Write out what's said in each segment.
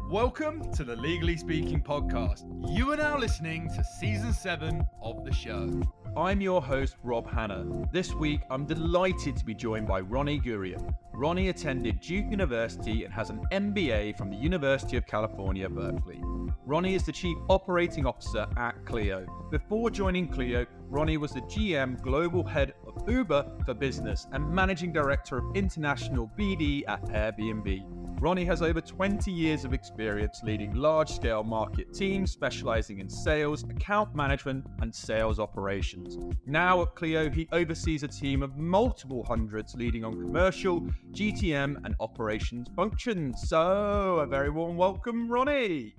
Welcome to the Legally Speaking podcast. You are now listening to season 7 of the show. I'm your host, Rob Hanna. This week, I'm delighted to be joined by Ronnie Gurion. Ronnie attended Duke University and has an MBA from the University of California, Berkeley. Ronnie is the Chief Operating Officer at Clio. Before joining Clio, Ronnie was the GM Global Head of Uber for Business and Managing Director of International BD at Airbnb. Ronnie has over 20 years of experience leading large-scale market teams specializing in sales, account management, and sales operations. Now at Clio, he oversees a team of multiple hundreds leading on commercial, GTM, and operations functions. So, a very warm welcome, Ronnie.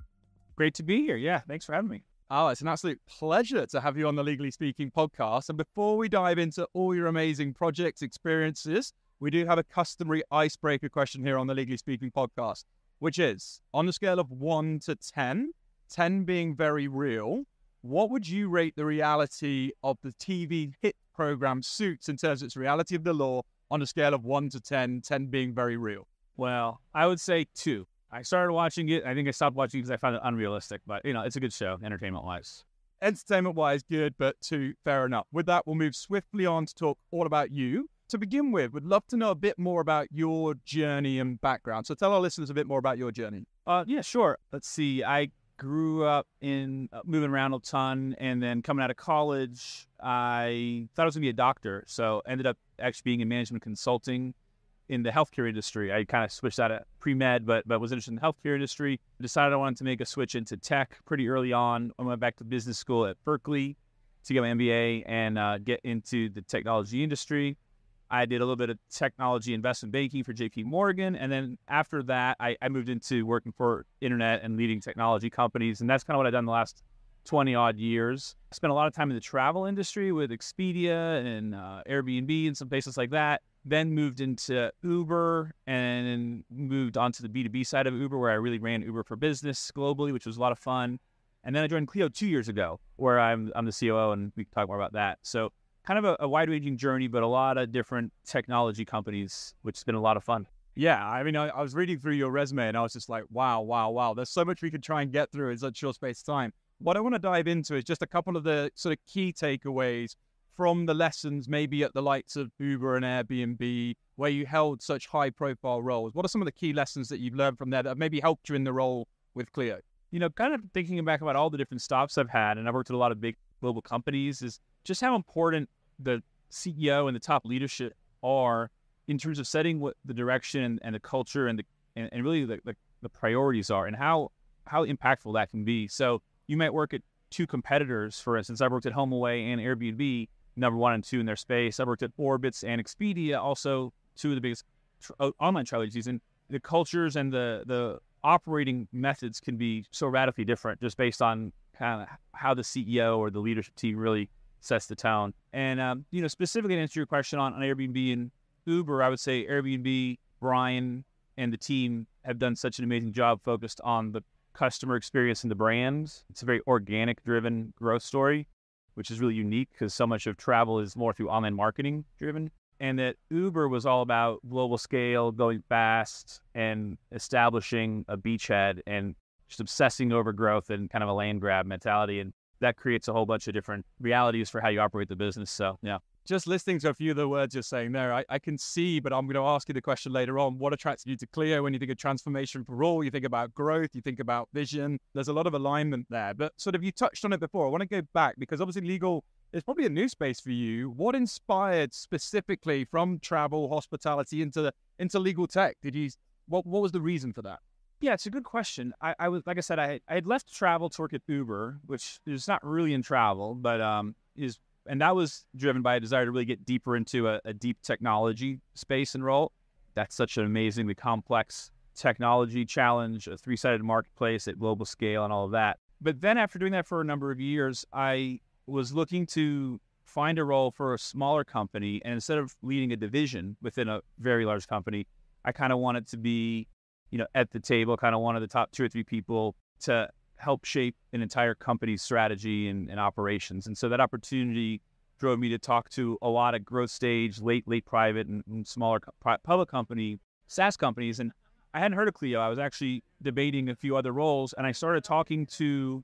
Great to be here. Yeah, thanks for having me. Oh, it's an absolute pleasure to have you on the Legally Speaking podcast. And before we dive into all your amazing projects, experiences, we do have a customary icebreaker question here on the Legally Speaking podcast, which is, on the scale of 1 to 10, 10 being very real, what would you rate the reality of the TV hit program Suits in terms of its reality of the law on a scale of 1 to 10, 10 being very real? Well, I would say 2. I started watching it. I think I stopped watching because I found it unrealistic, but, it's a good show, entertainment-wise. Entertainment-wise, good, but 2, fair enough. With that, we'll move swiftly on to talk all about you. To begin with, would love to know a bit more about your journey and background. So tell our listeners a bit more about your journey. Yeah, sure. Let's see. I grew up in moving around a ton, and then coming out of college, I thought I was going to be a doctor. So ended up actually being in management consulting in the healthcare industry. I kind of switched out of pre-med, but was interested in the healthcare industry. Decided I wanted to make a switch into tech pretty early on. I went back to business school at Berkeley to get my MBA and get into the technology industry. I did a little bit of technology investment banking for JP and then after that, I moved into working for internet and leading technology companies, and that's kind of what I've done the last 20-odd years. I spent a lot of time in the travel industry with Expedia and Airbnb and some places like that, then moved into Uber and moved on to the B2B side of Uber, where I really ran Uber for Business globally, which was a lot of fun. And then I joined Clio 2 years ago, where I'm the COO, and we can talk more about that. So kind of a wide-ranging journey, but a lot of different technology companies, which has been a lot of fun. Yeah, I mean, I was reading through your resume and I was just like, wow. There's so much we could try and get through in such a short space of time. What I want to dive into is just a couple of the sort of key takeaways from the lessons, maybe at the likes of Uber and Airbnb, where you held such high-profile roles. What are some of the key lessons that you've learned from there that have maybe helped you in the role with Clio? Kind of thinking back about all the different stops I've had, and I've worked at a lot of big global companies, is just how important the CEO and the top leadership are in terms of setting what the direction and the culture and really the priorities are, and how impactful that can be. So you might work at 2 competitors, for instance. I've worked at HomeAway and Airbnb, number 1 and 2 in their space. I've worked at Orbitz and Expedia, also 2 of the biggest online travel agencies. And the cultures and the operating methods can be so radically different just based on kind of how the CEO or the leadership team really sets the tone. And, specifically to answer your question on Airbnb and Uber, I would say Airbnb, Brian, and the team have done such an amazing job focused on the customer experience and the brands. It's a very organic-driven growth story, which is really unique because so much of travel is more through online marketing driven. And that Uber was all about global scale, going fast, and establishing a beachhead and just obsessing over growth and kind of a land grab mentality. And that creates a whole bunch of different realities for how you operate the business. So, yeah. Just listening to a few of the words you're saying there, I can see, but I'm going to ask you the question later on. What attracted you to Clio? When you think of transformation for all, you think about growth, you think about vision. There's a lot of alignment there. But sort of you touched on it before. I want to go back because obviously legal is probably a new space for you. What inspired specifically from travel, hospitality into legal tech? What was the reason for that? Yeah, it's a good question. I was, like I said, I had left travel to work at Uber, which is not really in travel, but and that was driven by a desire to really get deeper into a deep technology space and role. That's such an amazingly complex technology challenge, a 3-sided marketplace at global scale and all of that. But then after doing that for a number of years, I was looking to find a role for a smaller company. And instead of leading a division within a very large company, I kind of wanted to be at the table, kind of one of the top 2 or 3 people to help shape an entire company's strategy and operations. And so that opportunity drove me to talk to a lot of growth stage, late private and smaller public company, SaaS companies. And I hadn't heard of Clio. I was actually debating a few other roles, and I started talking to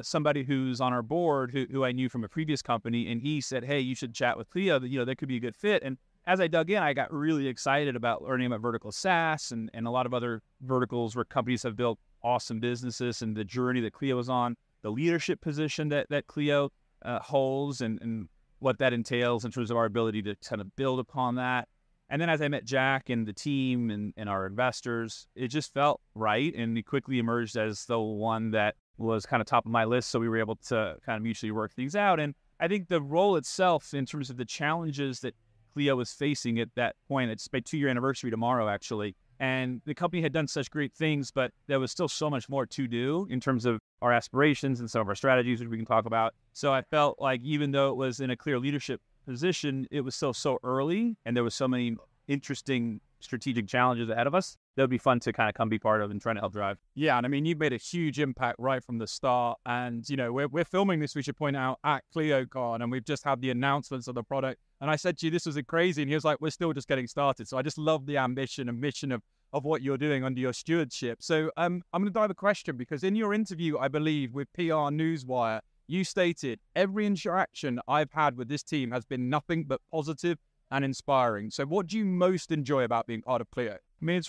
somebody who's on our board who I knew from a previous company, and he said, hey, you should chat with Clio. That could be a good fit. And as I dug in, I got really excited about learning about vertical SaaS and a lot of other verticals where companies have built awesome businesses, and the journey that Clio is on, the leadership position that Clio holds, and what that entails in terms of our ability to kind of build upon that. And then as I met Jack and the team and our investors, it just felt right, and he quickly emerged as the one that was kind of top of my list, so we were able to kind of mutually work things out. And I think the role itself, in terms of the challenges that Clio was facing at that point, it's my 2-year anniversary tomorrow, actually, and the company had done such great things, but there was still so much more to do in terms of our aspirations and some of our strategies, which we can talk about. So I felt like even though it was in a clear leadership position, it was still so early, and there was so many interesting strategic challenges ahead of us that would be fun to kind of come be part of and trying to help drive. Yeah, and I mean, you've made a huge impact right from the start. And, we're filming this, we should point out, at ClioCon, and we've just had the announcements of the product. And I said to you, this was crazy. And he was like, we're still just getting started. So I just love the ambition and mission of what you're doing under your stewardship. So I'm going to dive a question, because in your interview, I believe, with PR Newswire, you stated, every interaction I've had with this team has been nothing but positive and inspiring. So what do you most enjoy about being part of Clio? I mean,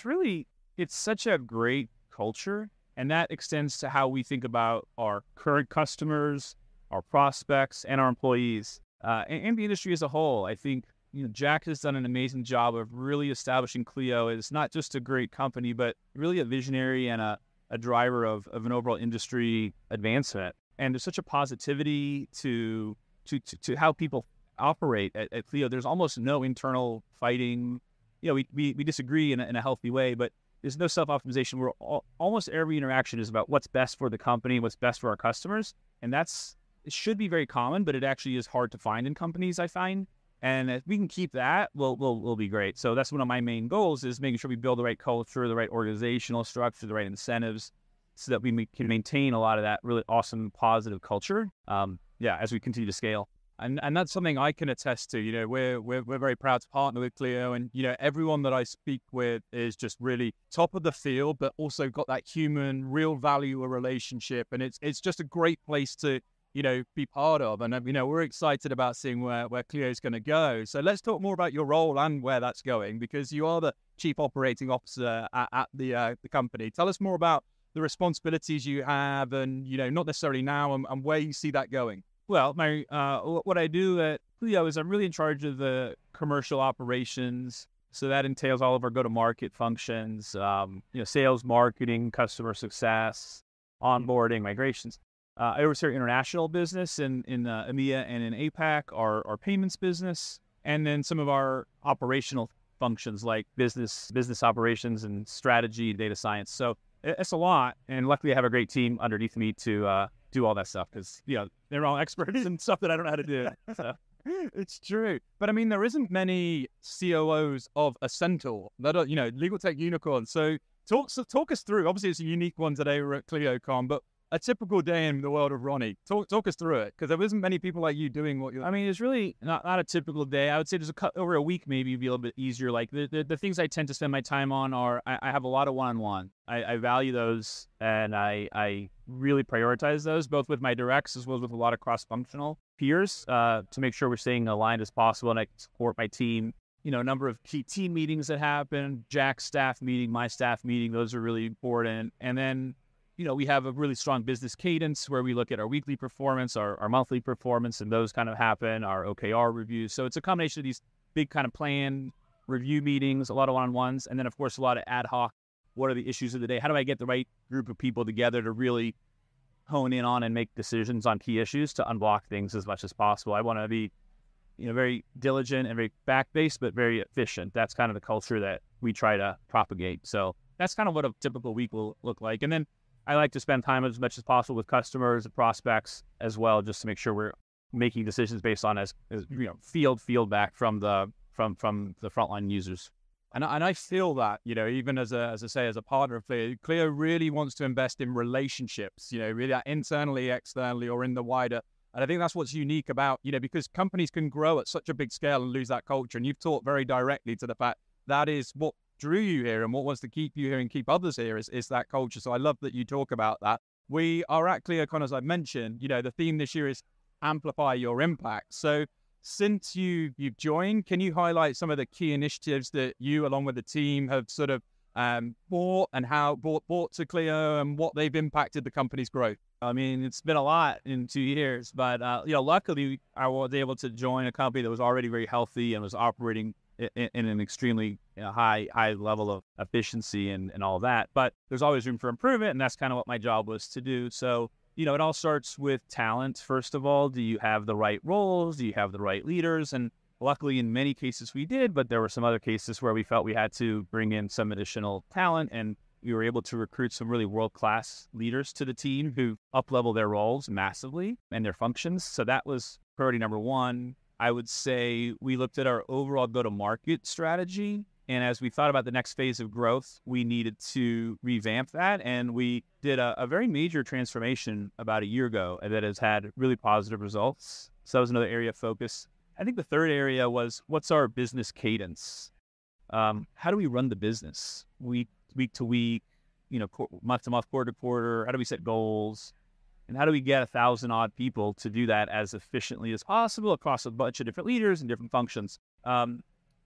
it's such a great culture, and that extends to how we think about our current customers, our prospects, and our employees, and the industry as a whole. I think Jack has done an amazing job of really establishing Clio as not just a great company, but really a visionary and a driver of an overall industry advancement. And there's such a positivity to how people operate at Clio. There's almost no internal fighting. We disagree in a healthy way, but there's no self-optimization. Where almost every interaction is about what's best for the company, what's best for our customers, and it should be very common, but it actually is hard to find in companies, I find. And if we can keep that, we'll be great. So that's one of my main goals, is making sure we build the right culture, the right organizational structure, the right incentives, so that we can maintain a lot of that really awesome, positive culture. As we continue to scale. And that's something I can attest to. We're very proud to partner with Clio, and everyone that I speak with is just really top of the field, but also got that human, real value, a relationship, and it's just a great place to be part of. And we're excited about seeing where Clio's going to go. So let's talk more about your role and where that's going, because you are the Chief Operating Officer at the company. Tell us more about the responsibilities you have, and not necessarily now, and where you see that going. Well, what I do at Clio is I'm really in charge of the commercial operations. So that entails all of our go-to-market functions, sales, marketing, customer success, onboarding, migrations. I oversee our international business in EMEA and in APAC, our payments business, and then some of our operational functions like business operations and strategy, data science. So it's a lot, and luckily I have a great team underneath me to do all that stuff, because they're all experts in stuff that I don't know how to do. So. It's true, but I mean, there isn't many COOs of a centaur that are legal tech unicorns. So talk us through. Obviously, it's a unique one today. We're at ClioCon, but a typical day in the world of Ronnie. Talk us through it, because there isn't many people like you doing what you're. I mean, it's really not a typical day. I would say there's over a week, maybe it'd be a little bit easier. Like the things I tend to spend my time on are I have a lot of one-on-one. I value those, and I really prioritize those, both with my directs as well as with a lot of cross-functional peers, to make sure we're staying aligned as possible, and I can support my team. A number of key team meetings that happen, Jack's staff meeting, my staff meeting, those are really important. And then we have a really strong business cadence where we look at our weekly performance, our monthly performance, and those kind of happen, our OKR reviews. So it's a combination of these big kind of planned review meetings, a lot of one-on-ones, and then, of course, a lot of ad hoc. What are the issues of the day? How do I get the right group of people together to really hone in on and make decisions on key issues to unblock things as much as possible? I want to be, very diligent and very fact-based, but very efficient. That's kind of the culture that we try to propagate. So that's kind of what a typical week will look like. And then I like to spend time as much as possible with customers and prospects as well, just to make sure we're making decisions based on as feedback from the frontline users. And I feel that, even as a partner of Clio really wants to invest in relationships, really internally, externally, or in the wider. And I think that's what's unique about, because companies can grow at such a big scale and lose that culture. And you've talked very directly to the fact that is what drew you here and what wants to keep you here and keep others here is that culture. So I love that you talk about that. We are at ClioCon, as I mentioned, the theme this year is amplify your impact. So since you've joined, can you highlight some of the key initiatives that you, along with the team, have sort of bought to Clio and what they've impacted the company's growth? I mean, it's been a lot in 2 years, but luckily I was able to join a company that was already very healthy and was operating in an extremely high level of efficiency and all that. But there's always room for improvement, and that's kind of what my job was to do. So, it all starts with talent. First of all, do you have the right roles? Do you have the right leaders? And luckily, in many cases we did, but there were some other cases where we felt we had to bring in some additional talent, and we were able to recruit some really world-class leaders to the team who up-level their roles massively and their functions. So that was priority number one. I would say we looked at our overall go-to-market strategy, and as we thought about the next phase of growth, we needed to revamp that, and we did a very major transformation about a year ago that has had really positive results. So that was another area of focus. I think the third area was, what's our business cadence? How do we run the business week to week, month to month, quarter to quarter? How do we set goals? And how do we get 1,000 odd people to do that as efficiently as possible across a bunch of different leaders and different functions?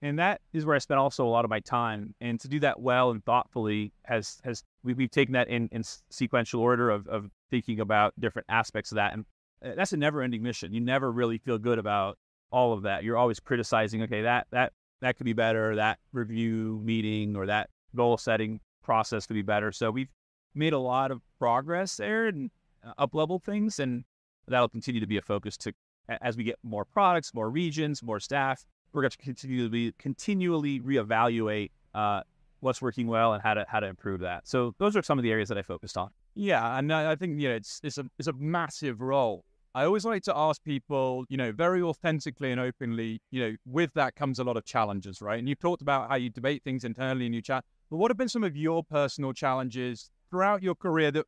And that is where I spent also a lot of my time. And to do that well and thoughtfully we've taken that in sequential order of thinking about different aspects of that. And that's a never-ending mission. You never really feel good about all of that. You're always criticizing, okay, that could be better, that review meeting or that goal-setting process could be better. So we've made a lot of progress there and up-level things, and that'll continue to be a focus as we get more products, more regions, more staff. We're going to continually reevaluate what's working well and how to improve that. So those are some of the areas that I focused on. Yeah, and I think it's a massive role. I always like to ask people, very authentically and openly, with that comes a lot of challenges, right? And you've talked about how you debate things internally and you chat. But what have been some of your personal challenges throughout your career that,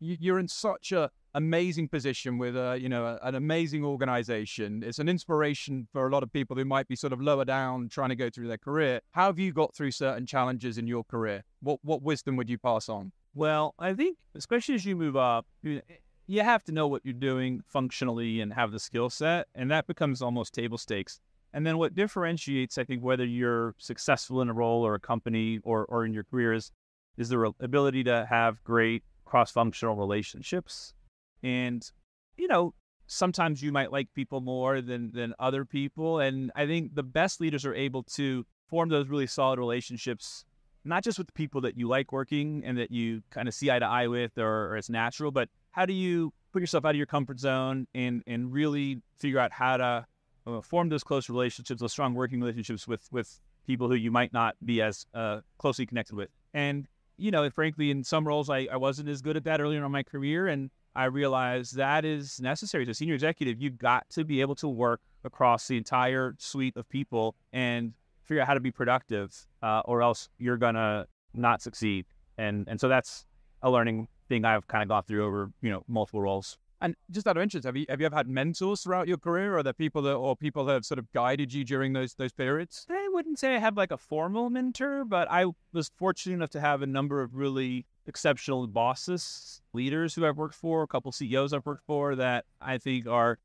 you're in such a amazing position with an amazing organization? It's an inspiration for a lot of people who might be sort of lower down trying to go through their career. How have you got through certain challenges in your career? What wisdom would you pass on? Well, I think especially as you move up, you have to know what you're doing functionally and have the skill set, and that becomes almost table stakes. And then what differentiates, I think, whether you're successful in a role or a company or in your career is the ability to have great cross-functional relationships. And, sometimes you might like people more than other people. And I think the best leaders are able to form those really solid relationships, not just with the people that you like working and that you kind of see eye to eye with or it's natural, but how do you put yourself out of your comfort zone and really figure out how to form those close relationships, those strong working relationships with people who you might not be as closely connected with. And, frankly, in some roles, I wasn't as good at that earlier in my career. And I realized that is necessary. As a senior executive, you've got to be able to work across the entire suite of people and figure out how to be productive, or else you're going to not succeed. And so that's a learning thing I've kind of gone through over, multiple roles. And just out of interest, have you ever had mentors throughout your career? Or are there people that have sort of guided you during those periods? I wouldn't say I have like a formal mentor, but I was fortunate enough to have a number of really exceptional bosses, leaders who I've worked for, a couple CEOs I've worked for that I think are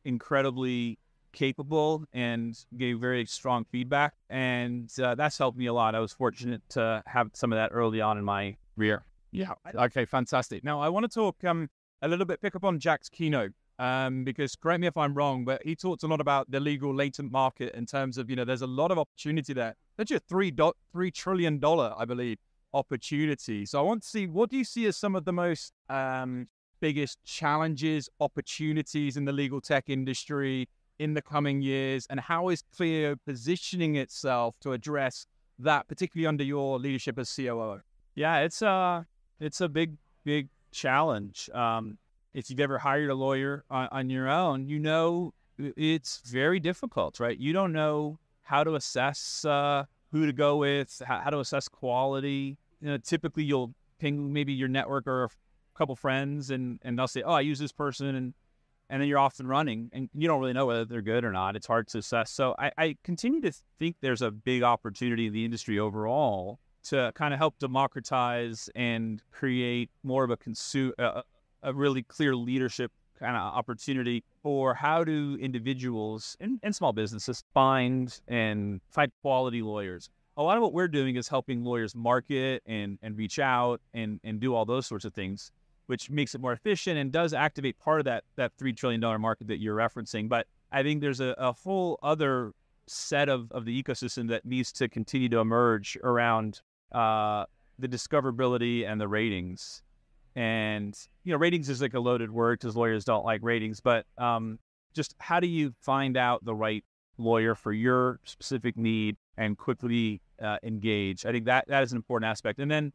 incredibly capable and gave very strong feedback. And that's helped me a lot. I was fortunate to have some of that early on in my career. Yeah. Okay, fantastic. Now, I want to talk a little bit, pick up on Jack's keynote, because correct me if I'm wrong, but he talked a lot about the legal latent market in terms of, there's a lot of opportunity there. That's a $3 trillion, I believe, opportunity. So I want to see, what do you see as some of the most biggest challenges, opportunities in the legal tech industry in the coming years, and how is Clio positioning itself to address that, particularly under your leadership as COO? Yeah, it's a big challenge. If you've ever hired a lawyer on your own, it's very difficult, right? You don't know how to assess who to go with, how to assess quality. Typically you'll ping maybe your network or a couple friends and they'll say, oh, I use this person. And and then you're off and running, and you don't really know whether they're good or not. It's hard to assess. So I continue to think there's a big opportunity in the industry overall to kind of help democratize and create more of a really clear leadership kind of opportunity for how do individuals and small businesses find quality lawyers. A lot of what we're doing is helping lawyers market and reach out and do all those sorts of things, which makes it more efficient and does activate part of that $3 trillion market that you're referencing. But I think there's a whole other set of the ecosystem that needs to continue to emerge around the discoverability and the ratings. And, ratings is like a loaded word because lawyers don't like ratings, but just how do you find out the right lawyer for your specific need and quickly engage? I think that is an important aspect. And then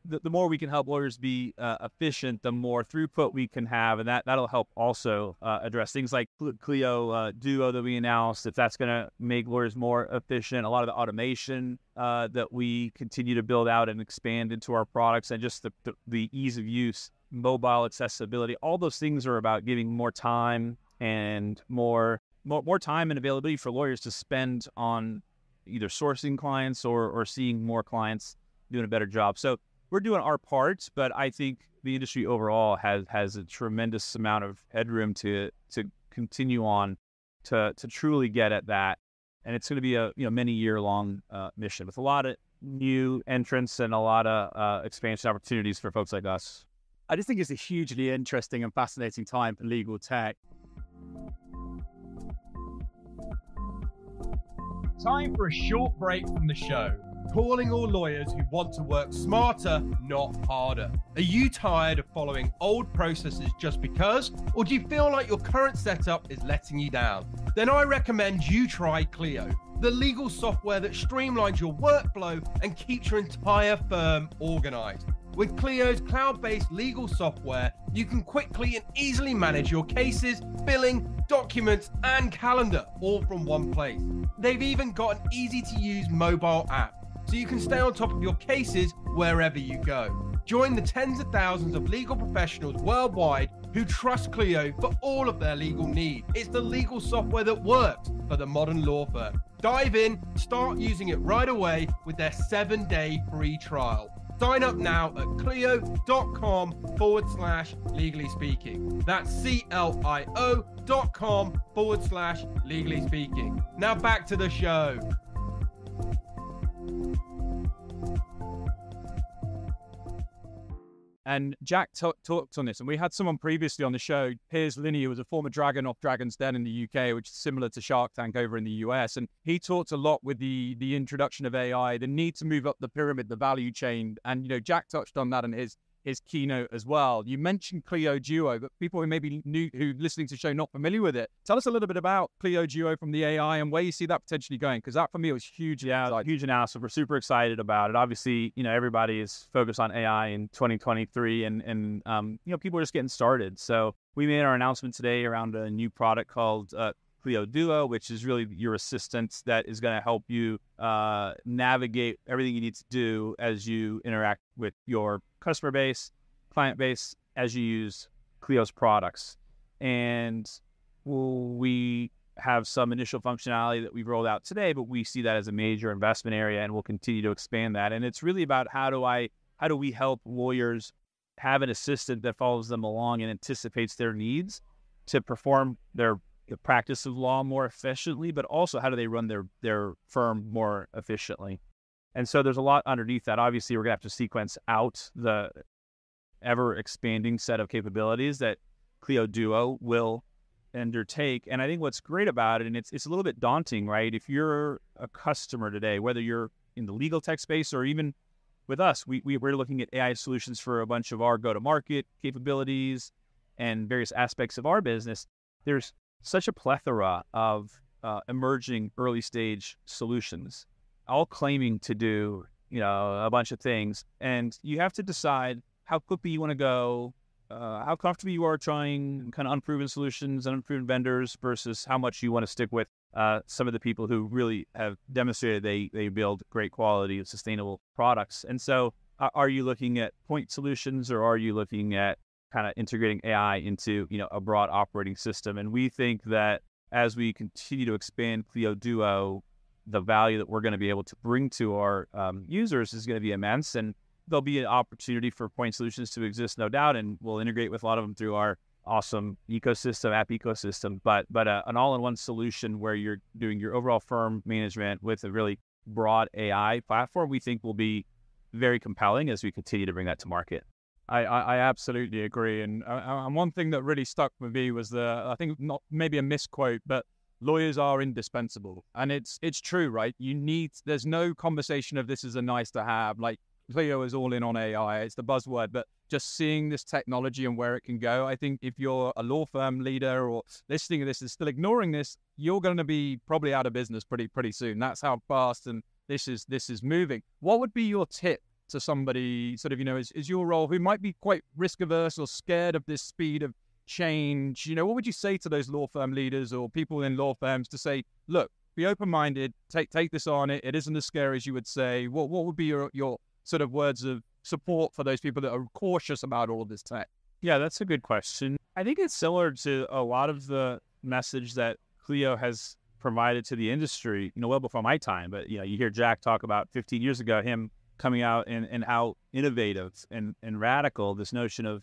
the more we can help lawyers be efficient, the more throughput we can have, and that'll help also address things like Clio Duo that we announced, if that's going to make lawyers more efficient. A lot of the automation that we continue to build out and expand into our products, and just the ease of use, mobile accessibility, all those things are about giving more time and more time and availability for lawyers to spend on either sourcing clients or seeing more clients, doing a better job. So we're doing our part, but I think the industry overall has a tremendous amount of headroom to continue on to truly get at that. And it's going to be a many year long mission with a lot of new entrants and a lot of expansion opportunities for folks like us. I just think it's a hugely interesting and fascinating time for legal tech. Time for a short break from the show. Calling all lawyers who want to work smarter, not harder. Are you tired of following old processes just because? Or do you feel like your current setup is letting you down? Then I recommend you try Clio, the legal software that streamlines your workflow and keeps your entire firm organized. With Clio's cloud-based legal software, you can quickly and easily manage your cases, billing, documents, and calendar, all from one place. They've even got an easy-to-use mobile app, so you can stay on top of your cases wherever you go. Join the tens of thousands of legal professionals worldwide who trust Clio for all of their legal needs. It's the legal software that works for the modern law firm. Dive in, start using it right away with their 7-day free trial. Sign up now at clio.com/legally speaking. That's CLIO.com/legally speaking. Now back to the show. And Jack talked on this, and we had someone previously on the show, Piers Linney, who was a former dragon off Dragon's Den in the UK, which is similar to Shark Tank over in the US. And he talked a lot with the introduction of AI, the need to move up the pyramid, the value chain. And, Jack touched on that in his keynote as well. You mentioned Clio Duo, but people who may be new, who listening to the show, not familiar with it. Tell us a little bit about Clio Duo from the AI and where you see that potentially going, because that for me was huge. Yeah, huge announcement. We're super excited about it. Obviously, everybody is focused on AI in 2023, and people are just getting started. So we made our announcement today around a new product called Clio Duo, which is really your assistant that is going to help you navigate everything you need to do as you interact with your customer base, client base, as you use Clio's products. And we have some initial functionality that we've rolled out today, but we see that as a major investment area, and we'll continue to expand that. And it's really about how do we help lawyers have an assistant that follows them along and anticipates their needs to perform the practice of law more efficiently, but also how do they run their firm more efficiently. And so there's a lot underneath that. Obviously, we're going to have to sequence out the ever-expanding set of capabilities that Clio Duo will undertake. And I think what's great about it, and it's a little bit daunting, right? If you're a customer today, whether you're in the legal tech space or even with us, we're looking at AI solutions for a bunch of our go-to-market capabilities and various aspects of our business. There's such a plethora of emerging early-stage solutions, all claiming to do, a bunch of things. And you have to decide how quickly you want to go, how comfortable you are trying kind of unproven solutions and unproven vendors versus how much you want to stick with some of the people who really have demonstrated they build great quality and sustainable products. And so are you looking at point solutions, or are you looking at kind of integrating AI into, a broad operating system. And we think that as we continue to expand Clio Duo, the value that we're going to be able to bring to our users is going to be immense. And there'll be an opportunity for point solutions to exist, no doubt. And we'll integrate with a lot of them through our awesome ecosystem, app ecosystem. But an all-in-one solution where you're doing your overall firm management with a really broad AI platform, we think will be very compelling as we continue to bring that to market. I absolutely agree. And one thing that really stuck with me was I think not maybe a misquote, but lawyers are indispensable. And it's true, right? There's no conversation of this is a nice to have. Like Clio is all in on AI. It's the buzzword, but just seeing this technology and where it can go, I think if you're a law firm leader or listening to this and still ignoring this, you're going to be probably out of business pretty soon. That's how fast and this is moving. What would be your tip to somebody sort of, is your role who might be quite risk averse or scared of this speed of change? What would you say to those law firm leaders or people in law firms to say, look, be open-minded, take this on. It isn't as scary as you would say. What would be your sort of words of support for those people that are cautious about all of this tech? Yeah, that's a good question. I think it's similar to a lot of the message that Clio has provided to the industry, well before my time. But, you hear Jack talk about 15 years ago, him coming out and how innovative and radical this notion of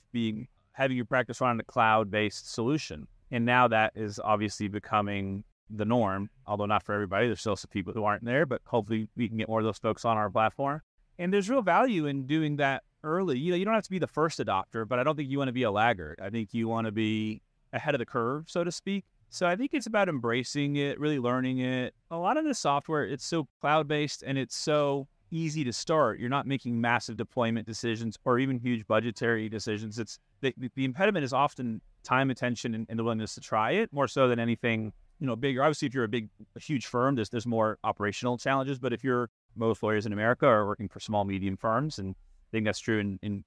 having your practice run on a cloud-based solution. And now that is obviously becoming the norm, although not for everybody. There's still some people who aren't there, but hopefully we can get more of those folks on our platform. And there's real value in doing that early. You don't have to be the first adopter, but I don't think you want to be a laggard. I think you want to be ahead of the curve, so to speak. So I think it's about embracing it, really learning it. A lot of the software, it's so cloud-based and it's so easy to start. You're not making massive deployment decisions or even huge budgetary decisions. It's the impediment is often time, attention, and the willingness to try it more so than anything, bigger. Obviously, if you're a huge firm, there's more operational challenges. But if most lawyers in America are working for small, medium firms, and I think that's true in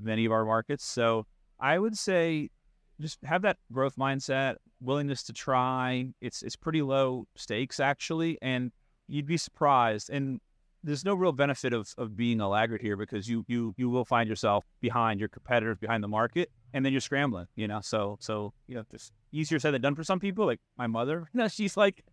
many of our markets. So I would say just have that growth mindset, willingness to try. It's pretty low stakes actually, and you'd be surprised. And there's no real benefit of being a laggard here because you will find yourself behind your competitors, behind the market, and then you're scrambling, So just easier said than done for some people. Like my mother, she's like,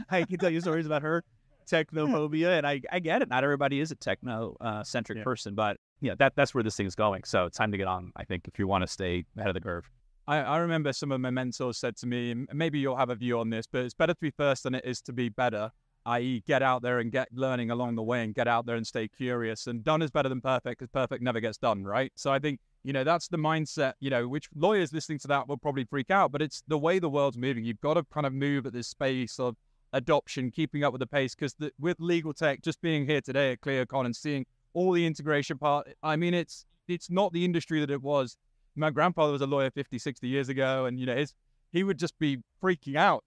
I can tell you stories about her technophobia, and I get it. Not everybody is a techno-centric person, but that's where this thing is going. So it's time to get on, I think, if you want to stay ahead of the curve. I remember some of my mentors said to me, and maybe you'll have a view on this, but it's better to be first than it is to be better. I.e. get out there and get learning along the way and get out there and stay curious. And done is better than perfect because perfect never gets done, right? So I think, that's the mindset, which lawyers listening to that will probably freak out, but it's the way the world's moving. You've got to kind of move at this space of adoption, keeping up with the pace, because with legal tech, just being here today at ClearCon and seeing all the integration part, I mean, it's not the industry that it was. My grandfather was a lawyer 50, 60 years ago, and, he would just be freaking out,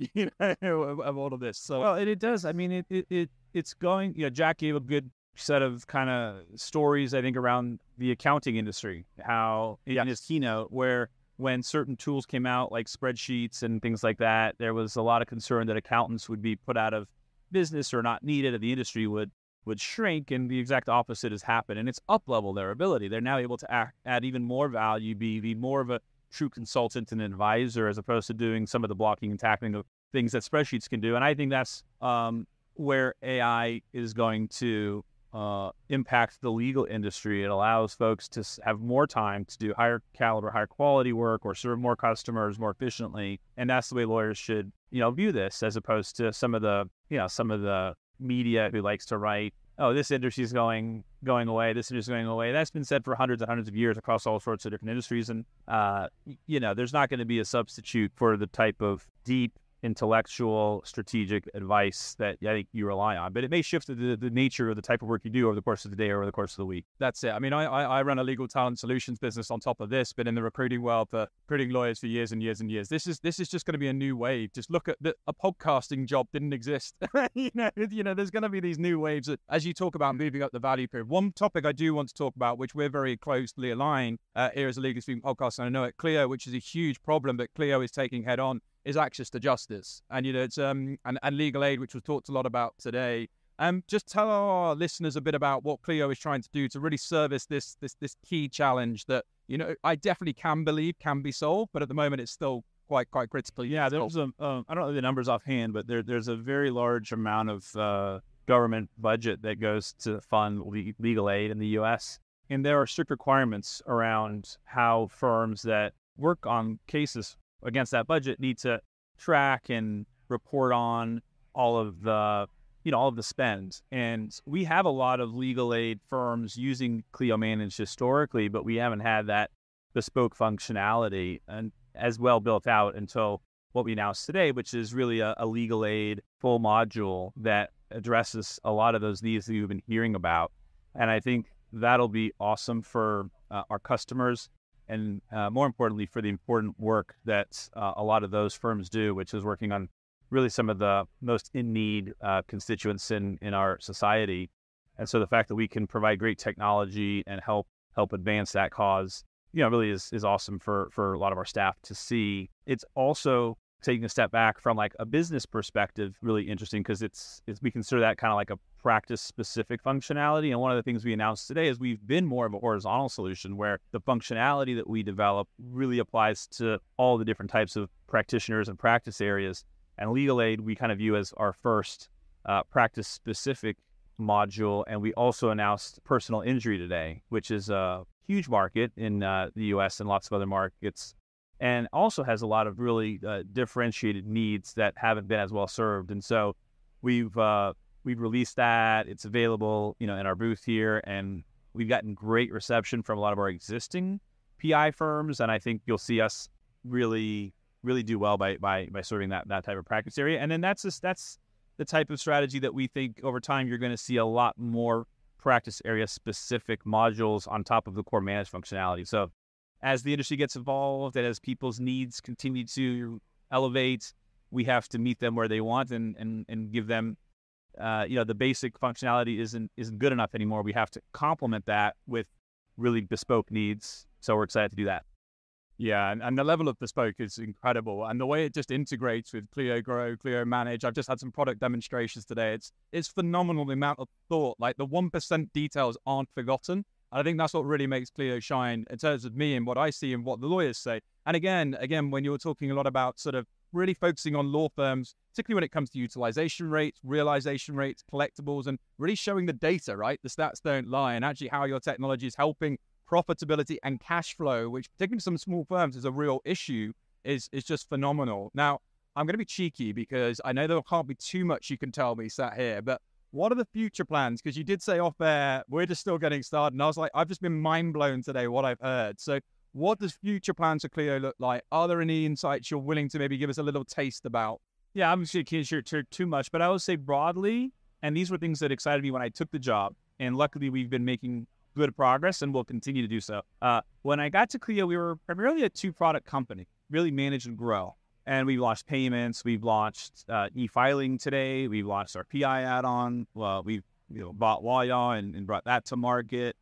of all of this. So, well, it does. I mean, it's going. Jack gave a good set of kind of stories, I think, around the accounting industry. How in his keynote, where when certain tools came out, like spreadsheets and things like that, there was a lot of concern that accountants would be put out of business or not needed, and the industry would shrink. And the exact opposite has happened, and it's up-leveled their ability. They're now able to add even more value, be more of a true consultant and advisor as opposed to doing some of the blocking and tackling of things that spreadsheets can do. And I think that's where AI is going to impact the legal industry. It allows folks to have more time to do higher caliber, higher quality work or serve more customers more efficiently. And that's the way lawyers should, view this, as opposed to some of the media who likes to write, oh, this industry is going away, this industry is going away. That's been said for hundreds and hundreds of years across all sorts of different industries. And, there's not going to be a substitute for the type of deep, intellectual, strategic advice that I think you rely on. But it may shift the nature of the type of work you do over the course of the day or over the course of the week. That's it. I mean, I run a legal talent solutions business on top of this, been in the recruiting world for recruiting lawyers for years and years and years. This is just going to be a new wave. Just look at a podcasting job didn't exist. There's going to be these new waves that, as you talk about moving up the value period. One topic I do want to talk about, which we're very closely aligned here as a Legal Speaking Podcast, and I know at Clio, which is a huge problem that Clio is taking head on, is access to justice. And it's and legal aid, which was talked a lot about today. Just tell our listeners a bit about what Clio is trying to do to really service this key challenge that I definitely can believe can be solved, but at the moment it's still quite critical. Yeah, there's I don't know the numbers offhand, but there's a very large amount of government budget that goes to fund legal aid in the U.S. And there are strict requirements around how firms that work on cases against that budget need to track and report on all of the spend. And we have a lot of legal aid firms using Clio Manage historically, but we haven't had that bespoke functionality and as well built out until what we announced today, which is really a legal aid full module that addresses a lot of those needs that you've been hearing about. And I think that'll be awesome for our customers and more importantly, for the important work that a lot of those firms do, which is working on really some of the most in-need constituents in our society. And so the fact that we can provide great technology and help advance that cause, really is awesome for a lot of our staff to see. It's also taking a step back from like a business perspective, really interesting because we consider that kind of like a practice-specific functionality. And one of the things we announced today is we've been more of a horizontal solution where the functionality that we develop really applies to all the different types of practitioners and practice areas. And legal aid, we kind of view as our first practice-specific module. And we also announced personal injury today, which is a huge market in the U.S. and lots of other markets, and also has a lot of really differentiated needs that haven't been as well served. And so we've released that. It's available, in our booth here, and we've gotten great reception from a lot of our existing PI firms. And I think you'll see us really do well by serving that type of practice area. And then that's the type of strategy that we think over time you're going to see a lot more practice area specific modules on top of the core managed functionality. So as the industry gets involved and as people's needs continue to elevate, we have to meet them where they want and give them, the basic functionality isn't good enough anymore. We have to complement that with really bespoke needs. So we're excited to do that. Yeah, and the level of bespoke is incredible. And the way it just integrates with Clio Grow, Clio Manage, I've just had some product demonstrations today. It's phenomenal the amount of thought. Like the 1% details aren't forgotten. And I think that's what really makes Clio shine in terms of me and what I see and what the lawyers say. And again, when you were talking a lot about sort of really focusing on law firms, particularly when it comes to utilization rates, realization rates, collectibles, and really showing the data, right? The stats don't lie, and actually how your technology is helping profitability and cash flow, which particularly some small firms is a real issue, is just phenomenal. Now, I'm going to be cheeky because I know there can't be too much you can tell me sat here, but what are the future plans? Because you did say off air, we're just still getting started. And I was like, I've just been mind blown today what I've heard. So what does future plans for Clio look like? Are there any insights you're willing to maybe give us a little taste about? Yeah, obviously I can't share too much, but I would say broadly, and these were things that excited me when I took the job, and luckily we've been making good progress and we'll continue to do so. When I got to Clio, we were primarily a two-product company, really manage and grow. And we've launched payments, we've launched e-filing today, we've launched our PI add-on, we've bought 𝐥𝐢𝐬𝐬𝐿 and brought that to market.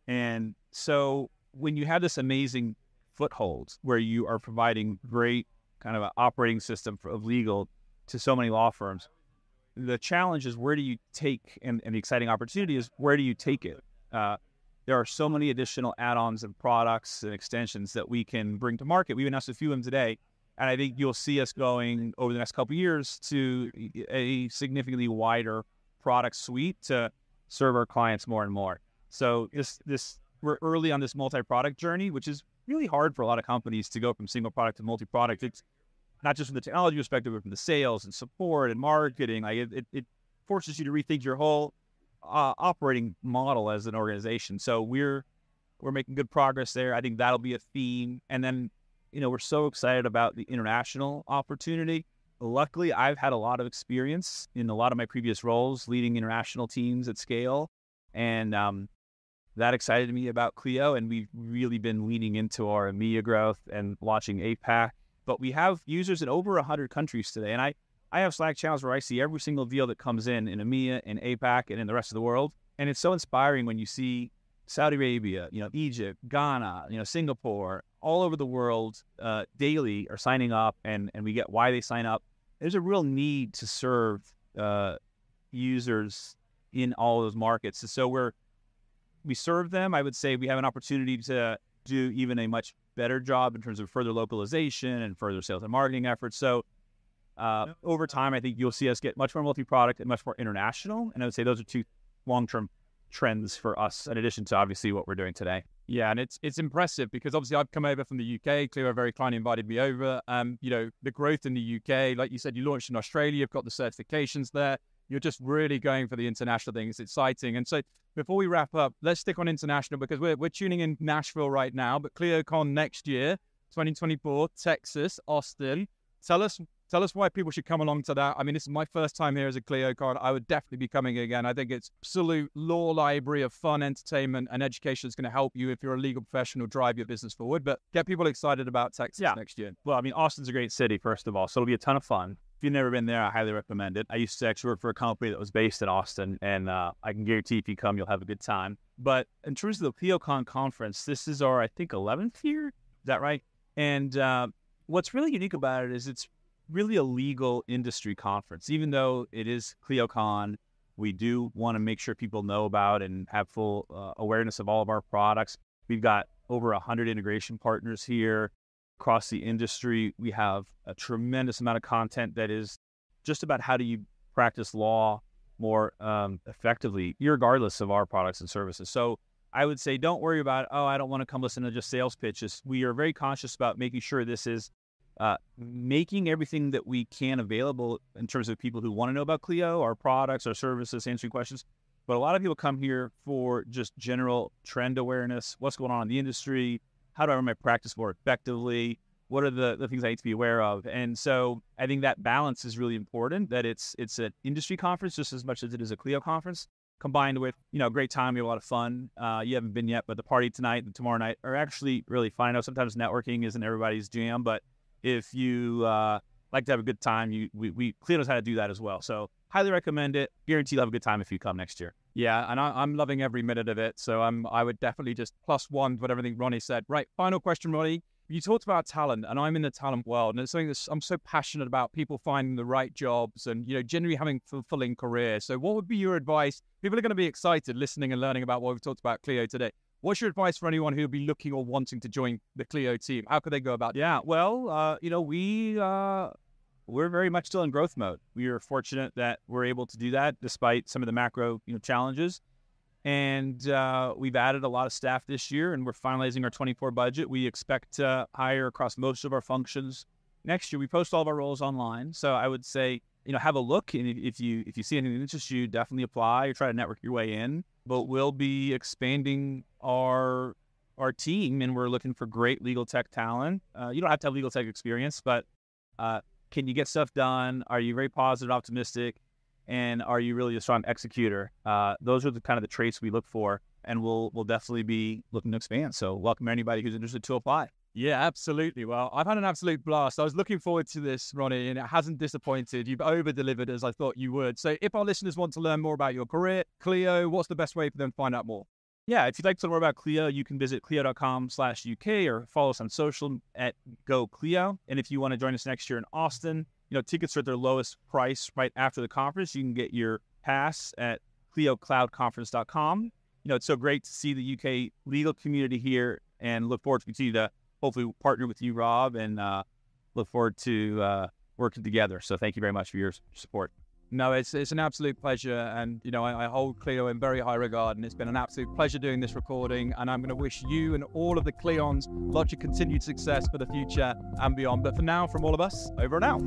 And so when you have this amazing foothold where you are providing great kind of an operating system of legal to so many law firms, the challenge is where do you take, and the exciting opportunity is where do you take it? There are so many additional add-ons and products and extensions that we can bring to market. We've announced a few of them today. And I think you'll see us going over the next couple of years to a significantly wider product suite to serve our clients more and more. So we're early on this multi-product journey, which is really hard for a lot of companies to go from single product to multi-product. It's not just from the technology perspective, but from the sales and support and marketing. It forces you to rethink your whole operating model as an organization. So we're making good progress there. I think that'll be a theme. And then we're so excited about the international opportunity. Luckily, I've had a lot of experience in a lot of my previous roles leading international teams at scale. And that excited me about Clio. And we've really been leaning into our EMEA growth and launching APAC. But we have users in over 100 countries today. And I have Slack channels where I see every single deal that comes in EMEA and APAC and in the rest of the world. And it's so inspiring when you see Saudi Arabia, Egypt, Ghana, Singapore, all over the world daily are signing up, and we get why they sign up. There's a real need to serve users in all those markets. And so we serve them. I would say we have an opportunity to do even a much better job in terms of further localization and further sales and marketing efforts. So over time, I think you'll see us get much more multi-product and much more international. And I would say those are two long-term trends for us, in addition to obviously what we're doing today. Yeah, and it's impressive because obviously I've come over from the UK. Clio very kindly invited me over. You know, the growth in the UK, like you said, you launched in Australia, you've got the certifications there. You're just really going for the international thing. It's exciting. And so before we wrap up, let's stick on international because we're tuning in Nashville right now, but ClioCon next year, 2024, Texas, Austin. Tell us why people should come along to that. I mean, this is my first time here as a ClioCon. I would definitely be coming again. I think it's absolute law library of fun, entertainment, and education is going to help you if you're a legal professional drive your business forward. But get people excited about Texas next year. Well, I mean, Austin's a great city, first of all, so it'll be a ton of fun. If you've never been there, I highly recommend it. I used to actually work for a company that was based in Austin, and I can guarantee if you come, you'll have a good time. But in terms of the ClioCon conference, this is our, I think, 11th year. Is that right? And what's really unique about it is it's really a legal industry conference. Even though it is ClioCon, we do want to make sure people know about and have full awareness of all of our products. We've got over 100 integration partners here across the industry. We have a tremendous amount of content that is just about how do you practice law more effectively, regardless of our products and services. So I would say don't worry about, oh, I don't want to come listen to just sales pitches. We are very conscious about making sure this is making everything that we can available in terms of people who want to know about Clio, our products, our services, answering questions. But a lot of people come here for just general trend awareness, what's going on in the industry, how do I run my practice more effectively, what are the things I need to be aware of. And so I think that balance is really important, that it's an industry conference just as much as it is a Clio conference, combined with, you know, great time, we have a lot of fun. You haven't been yet, but the party tonight and tomorrow night are actually really fun. I know sometimes networking isn't everybody's jam, but if you like to have a good time, Clio knows how to do that as well. So highly recommend it. Guarantee you'll have a good time if you come next year. Yeah, and I'm loving every minute of it. So I would definitely just +1 to everything Ronnie said. Right, final question, Ronnie. You talked about talent, and I'm in the talent world, and it's something that I'm so passionate about, people finding the right jobs and, you know, generally having fulfilling careers. So what would be your advice? People are going to be excited listening and learning about what we've talked about Clio today. What's your advice for anyone who will be looking or wanting to join the Clio team? How could they go about it? Yeah, well, you know, we're very much still in growth mode. We are fortunate that we're able to do that despite some of the macro, challenges. And we've added a lot of staff this year, and we're finalizing our 24 budget. We expect to hire across most of our functions next year. We post all of our roles online, so I would say, have a look, and if you see anything that interests you, definitely apply or try to network your way in. But we'll be expanding our team, and we're looking for great legal tech talent. You don't have to have legal tech experience, but can you get stuff done? Are you very positive, optimistic? And are you really a strong executor? Those are the kind of the traits we look for, and we'll definitely be looking to expand. So welcome anybody who's interested to apply. Yeah, absolutely. Well, I've had an absolute blast. I was looking forward to this, Ronnie, and it hasn't disappointed. You've over-delivered as I thought you would. So if our listeners want to learn more about your career, Clio, what's the best way for them to find out more? Yeah, if you'd like to learn more about Clio, you can visit clio.com/UK or follow us on social at @GoClio. And if you want to join us next year in Austin, tickets are at their lowest price right after the conference. You can get your pass at cliocloudconference.com. It's so great to see the UK legal community here, and look forward to continue to hopefully partner with you, Rob, and look forward to working together. So thank you very much for your support. No, it's an absolute pleasure, and I hold Clio in very high regard, and it's been an absolute pleasure doing this recording, and I'm going to wish you and all of the Clions lots of continued success for the future and beyond. But for now, from all of us, over and out.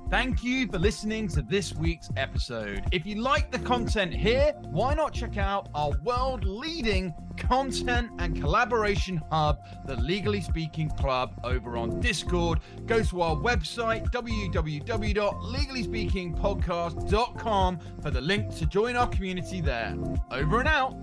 Thank you for listening to this week's episode. If you like the content here, why not check out our world-leading content and collaboration hub, the Legally Speaking Club, over on Discord. Go to our website, www.legallyspeakingpodcast.com, for the link to join our community there. Over and out.